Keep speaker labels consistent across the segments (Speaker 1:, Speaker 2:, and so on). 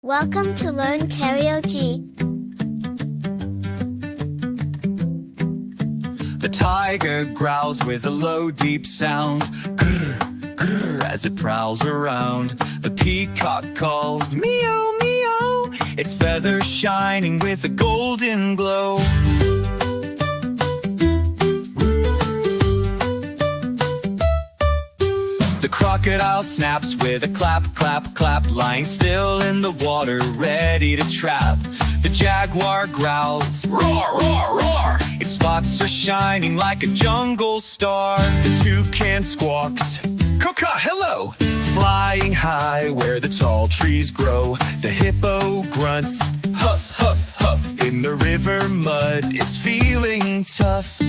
Speaker 1: Welcome to Learn Karaoke.
Speaker 2: The tiger growls with a low, deep sound, grr, grr, as it prowls around. The peacock calls, meow, meow, its feathers shining with a golden glow. The crocodile snaps with a clap, clap, clap, lying still in the water, ready to trap. The jaguar growls, roar, roar, roar, its spots are shining like a jungle star. The toucan squawks, Coca, hello, flying high where the tall trees grow. The hippo grunts, huff, huff, huff, in the river mud, it's feeling tough.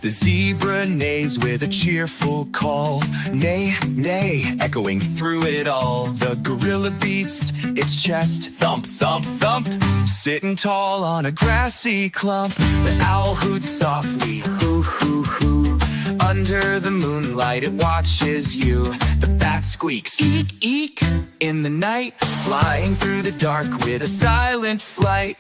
Speaker 2: The zebra neighs with a cheerful call, neigh, neigh, echoing through it all. The gorilla beats its chest, thump, thump, thump, sitting tall on a grassy clump. The owl hoots softly, hoo, hoo, hoo, under the moonlight it watches you. The bat squeaks, eek, eek, in the night, flying through the dark with a silent flight.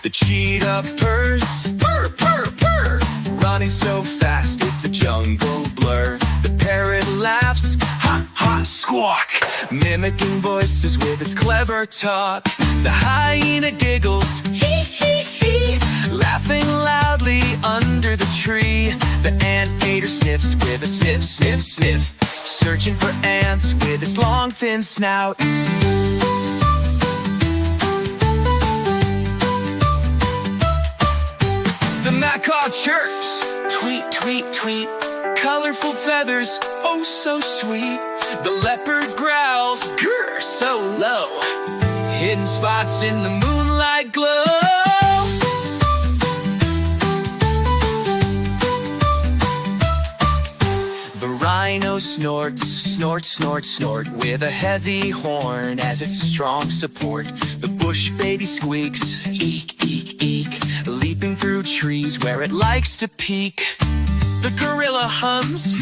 Speaker 2: The cheetah purrs, purr, purr, purr, running so fast it's a jungle blur. The parrot laughs, ha, ha, squawk, mimicking voices with its clever talk. The hyena giggles, hee, hee, hee, laughing loudly under the tree. The anteater sniffs with a sniff, sniff, sniff, searching for ants with its long, thin snout. The macaw chirps, tweet, tweet, tweet, colorful feathers, oh so sweet. The leopard growls, grr, so low, hidden spots in the moonlight glow. The rhino snorts, snort, snort, snort, with a heavy horn as its strong support. The bush baby squeaks, eek, eek, eek, leaping through trees where it likes to peek. The gorilla hums,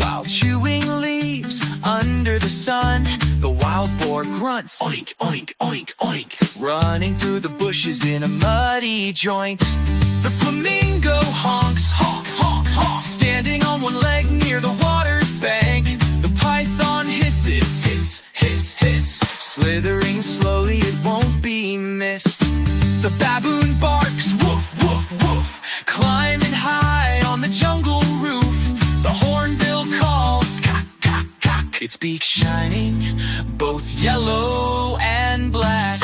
Speaker 2: while chewing leaves under the sun. The wild boar grunts, oink, oink, oink, oink, running through the bushes in a muddy joint. The flamingo honks, honk, honk, honk, standing on one leg near the water's bank. The python hisses, hiss, hiss, hiss, slithering slowly, it won't be missed. The baboon barks, woof, woof, woof, climbing high on the jungle roof. The hornbill calls, cock, cock, cock, its beak shining, both yellow and black.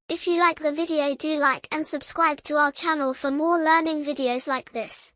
Speaker 1: If you like the video, do like and subscribe to our channel for more learning videos like this.